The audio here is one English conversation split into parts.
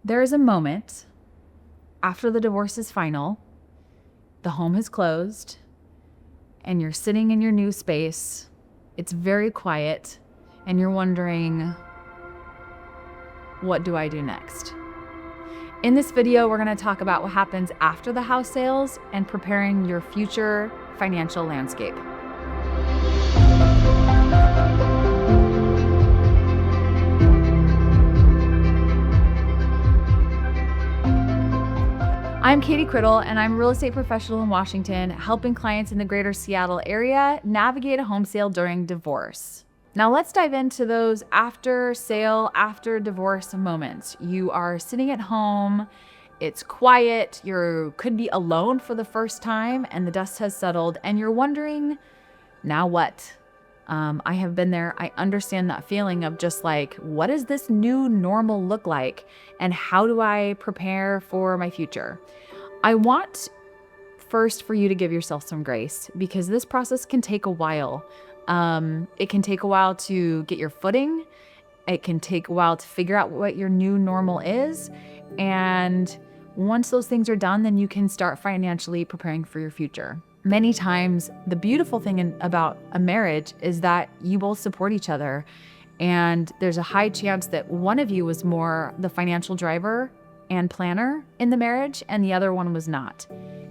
There is a moment after the divorce is final, the home has closed, and you're sitting in your new space. It's very quiet, and you're wondering, what do I do next? In this video, we're going to talk about what happens after the house sales and preparing your future financial landscape. I'm Katie Criddle, and I'm a real estate professional in Washington, helping clients in the greater Seattle area navigate a home sale during divorce. Now let's dive into those after sale, after divorce moments. You are sitting at home, it's quiet, you could be alone for the first time, and the dust has settled, and you're wondering, now what? I have been there. I understand that feeling of just like, what does this new normal look like? And how do I prepare for my future? I want first for you to give yourself some grace because this process can take a while. It can take a while to get your footing. It can take a while to figure out what your new normal is. And once those things are done, then you can start financially preparing for your future. Many times, the beautiful thing about a marriage is that you both support each other. And there's a high chance that one of you was more the financial driver and planner in the marriage, and the other one was not.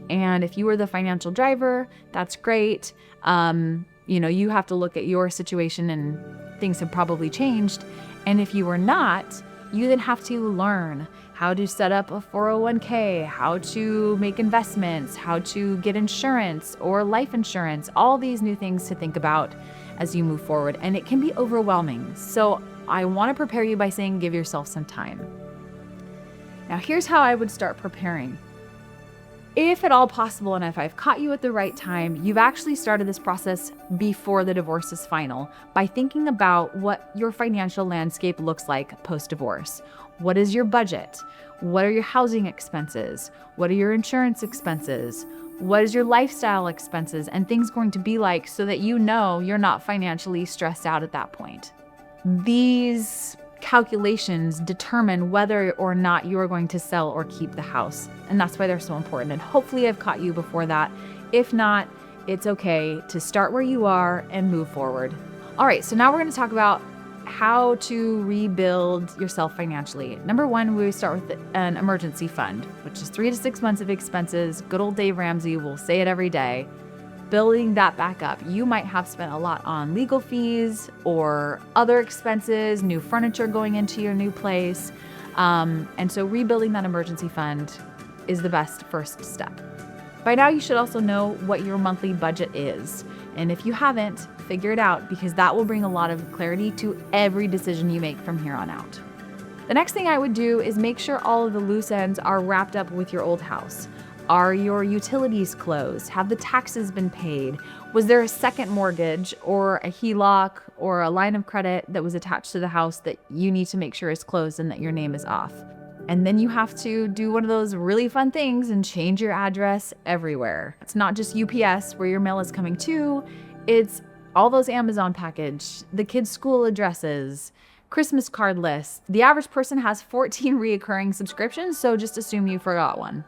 And if you were the financial driver, that's great. You have to look at your situation, and things have probably changed. And if you were not, you then have to learn how to set up a 401k, how to make investments, how to get insurance or life insurance, all these new things to think about as you move forward. And it can be overwhelming. So I want to prepare you by saying, give yourself some time. Now, here's how I would start preparing. If at all possible, and if I've caught you at the right time, you've actually started this process before the divorce is final by thinking about what your financial landscape looks like post-divorce. What is your budget? What are your housing expenses? What are your insurance expenses? What is your lifestyle expenses and things going to be like so that you know you're not financially stressed out at that point? These calculations determine whether or not you are going to sell or keep the house. And that's why they're so important. And hopefully I've caught you before that. If not, it's okay to start where you are and move forward. All right, so now we're going to talk about how to rebuild yourself financially. Number one, we start with an emergency fund, which is 3 to 6 months of expenses. Good old Dave Ramsey will say it every day. Building that back up. You might have spent a lot on legal fees or other expenses, new furniture going into your new place. And so rebuilding that emergency fund is the best first step. By now, you should also know what your monthly budget is. And if you haven't, figure it out because that will bring a lot of clarity to every decision you make from here on out. The next thing I would do is make sure all of the loose ends are wrapped up with your old house. Are your utilities closed? Have the taxes been paid? Was there a second mortgage or a HELOC or a line of credit that was attached to the house that you need to make sure is closed and that your name is off? And then you have to do one of those really fun things and change your address everywhere. It's not just UPS where your mail is coming to, it's all those Amazon package, the kids' school addresses, Christmas card lists. The average person has 14 reoccurring subscriptions, so just assume you forgot one.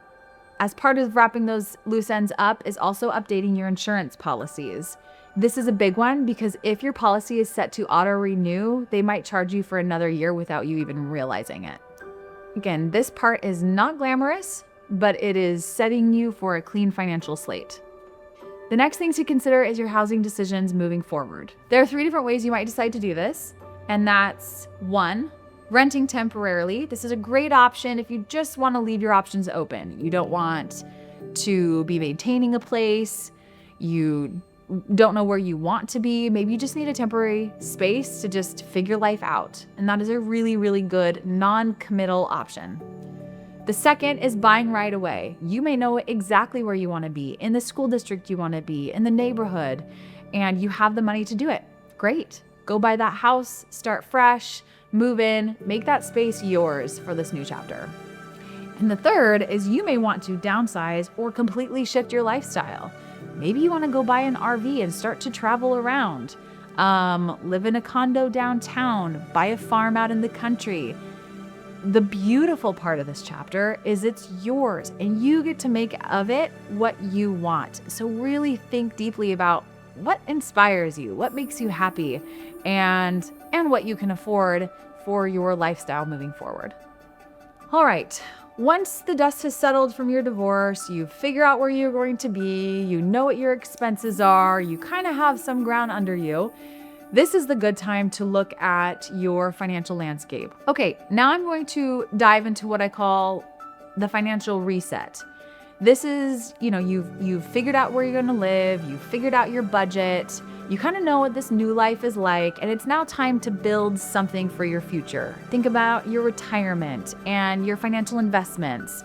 As part of wrapping those loose ends up is also updating your insurance policies. This is a big one because if your policy is set to auto renew, they might charge you for another year without you even realizing it. Again, this part is not glamorous, but it is setting you for a clean financial slate. The next thing to consider is your housing decisions moving forward. There are 3 different ways you might decide to do this, and that's 1, renting temporarily. This is a great option if you just want to leave your options open. You don't want to be maintaining a place. You don't know where you want to be. Maybe you just need a temporary space to just figure life out. And that is a really, really good non-committal option. The second is buying right away. You may know exactly where you want to be, in the school district you want to be, in the neighborhood, and you have the money to do it. Great. Go buy that house, start fresh, move in, make that space yours for this new chapter. And the third is you may want to downsize or completely shift your lifestyle. Maybe you want to go buy an RV and start to travel around, live in a condo downtown, buy a farm out in the country. The beautiful part of this chapter is it's yours and you get to make of it what you want. So really think deeply about what inspires you, what makes you happy, and what you can afford for your lifestyle moving forward. All right. Once the dust has settled from your divorce, you figure out where you're going to be, you know what your expenses are, you kind of have some ground under you. This is the good time to look at your financial landscape. Okay, now I'm going to dive into what I call the financial reset. This is, you've figured out where you're going to live, you've figured out your budget, you kind of know what this new life is like, and it's now time to build something for your future. Think about your retirement and your financial investments.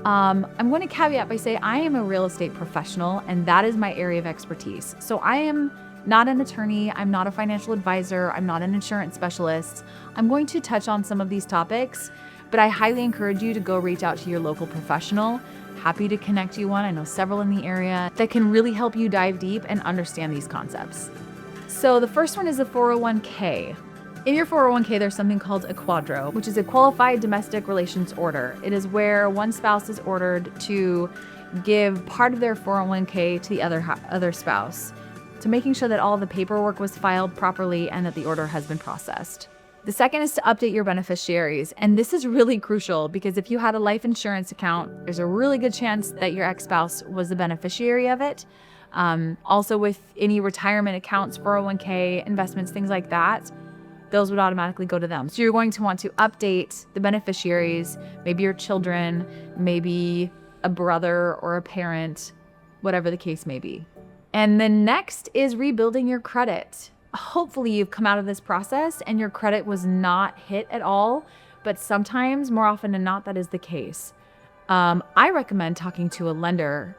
I'm going to caveat by saying I am a real estate professional, and that is my area of expertise. So I am not an attorney, I'm not a financial advisor, I'm not an insurance specialist. I'm going to touch on some of these topics, but I highly encourage you to go reach out to your local professional. Happy to connect you one. I know several in the area that can really help you dive deep and understand these concepts. So the first one is the 401k. In your 401k, there's something called a quadro, which is a qualified domestic relations order. It is where one spouse is ordered to give part of their 401k to the other spouse, to making sure that all the paperwork was filed properly and that the order has been processed. The second is to update your beneficiaries. And this is really crucial because if you had a life insurance account, there's a really good chance that your ex-spouse was the beneficiary of it. Also with any retirement accounts, 401k, investments, things like that, those would automatically go to them. So you're going to want to update the beneficiaries, maybe your children, maybe a brother or a parent, whatever the case may be. And then next is rebuilding your credit. Hopefully you've come out of this process and your credit was not hit at all, but sometimes, more often than not, that is the case. I recommend talking to a lender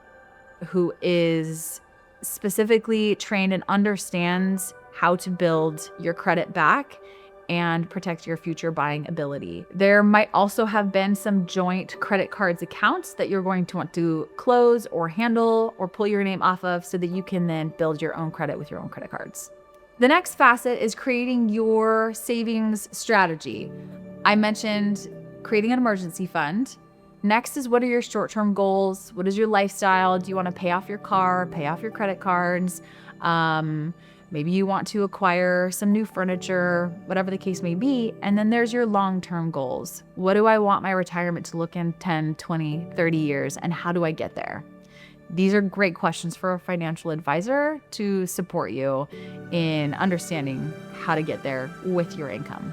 who is specifically trained and understands how to build your credit back and protect your future buying ability. There might also have been some joint credit cards accounts that you're going to want to close or handle or pull your name off of so that you can then build your own credit with your own credit cards. The next facet is creating your savings strategy. I mentioned creating an emergency fund. Next is, what are your short-term goals? What is your lifestyle? Do you want to pay off your car, pay off your credit cards? Maybe you want to acquire some new furniture, whatever the case may be. And then there's your long-term goals. What do I want my retirement to look in 10, 20, 30 years? And how do I get there? These are great questions for a financial advisor to support you in understanding how to get there with your income.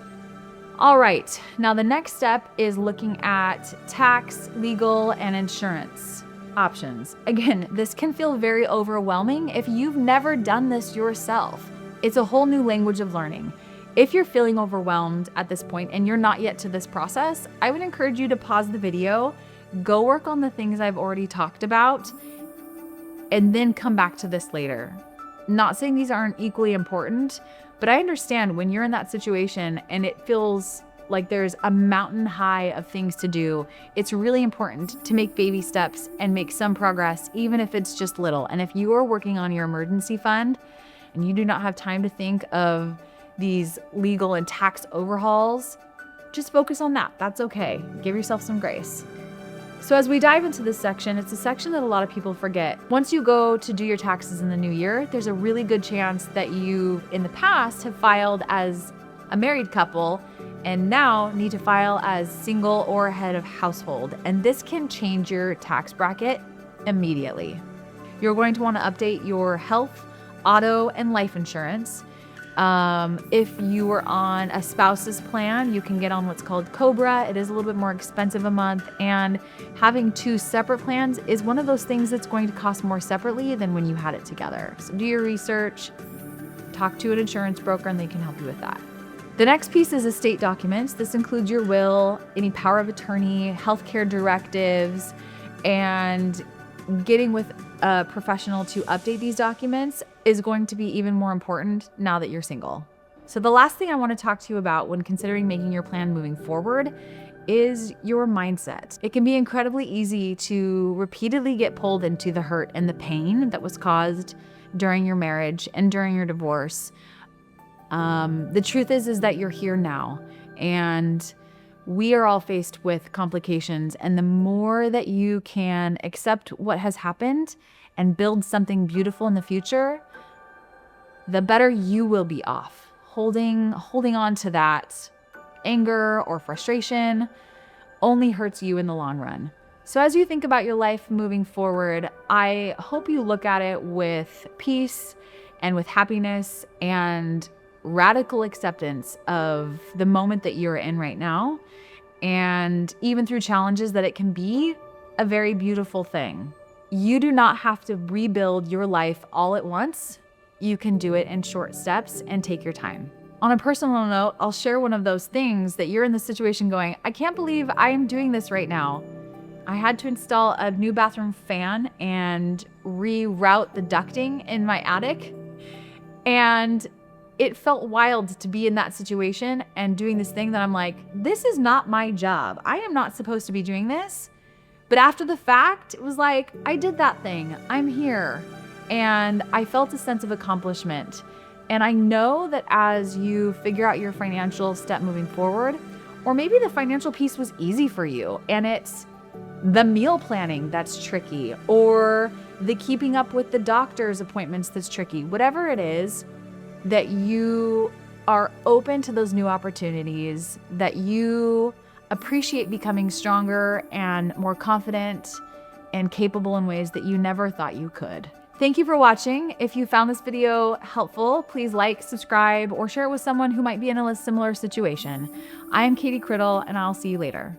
All right, now the next step is looking at tax, legal, and insurance options. Again, this can feel very overwhelming if you've never done this yourself. It's a whole new language of learning. If you're feeling overwhelmed at this point and you're not yet to this process, I would encourage you to pause the video, go work on the things I've already talked about, and then come back to this later. Not saying these aren't equally important, but I understand when you're in that situation and it feels like there's a mountain high of things to do, it's really important to make baby steps and make some progress, even if it's just little. And if you are working on your emergency fund and you do not have time to think of these legal and tax overhauls, just focus on that. That's okay. Give yourself some grace. So as we dive into this section, it's a section that a lot of people forget. Once you go to do your taxes in the new year, there's a really good chance that you, in the past, have filed as a married couple and now need to file as single or head of household. And this can change your tax bracket immediately. You're going to want to update your health, auto, and life insurance. If you were on a spouse's plan, you can get on what's called Cobra. It is a little bit more expensive a month, and having two separate plans is one of those things that's going to cost more separately than when you had it together. So do your research, talk to an insurance broker, and they can help you with that. The next piece is estate documents. This includes your will, any power of attorney, healthcare directives, and getting with a professional to update these documents is going to be even more important now that you're single. So the last thing I want to talk to you about when considering making your plan moving forward is your mindset. It can be incredibly easy to repeatedly get pulled into the hurt and the pain that was caused during your marriage and during your divorce. The truth is that you're here now, and We are all faced with complications, and the more that you can accept what has happened and build something beautiful in the future, the better you will be off. Holding on to that anger or frustration only hurts you in the long run. So as you think about your life moving forward, I hope you look at it with peace and with happiness and radical acceptance of the moment that you're in right now. And even through challenges, that it can be a very beautiful thing. You do not have to rebuild your life all at once. You can do it in short steps and take your time. On a personal note, I'll share one of those things that you're in the situation going, I can't believe I am doing this right now. I had to install a new bathroom fan and reroute the ducting in my attic. And it felt wild to be in that situation and doing this thing that I'm like, this is not my job. I am not supposed to be doing this. But after the fact, it was like, I did that thing. I'm here. And I felt a sense of accomplishment. And I know that as you figure out your financial step moving forward, or maybe the financial piece was easy for you and it's the meal planning that's tricky, or the keeping up with the doctor's appointments that's tricky, whatever it is, that you are open to those new opportunities, that you appreciate becoming stronger and more confident and capable in ways that you never thought you could. Thank you for watching. If you found this video helpful, please like, subscribe, or share it with someone who might be in a similar situation. I am Katie Criddle, and I'll see you later.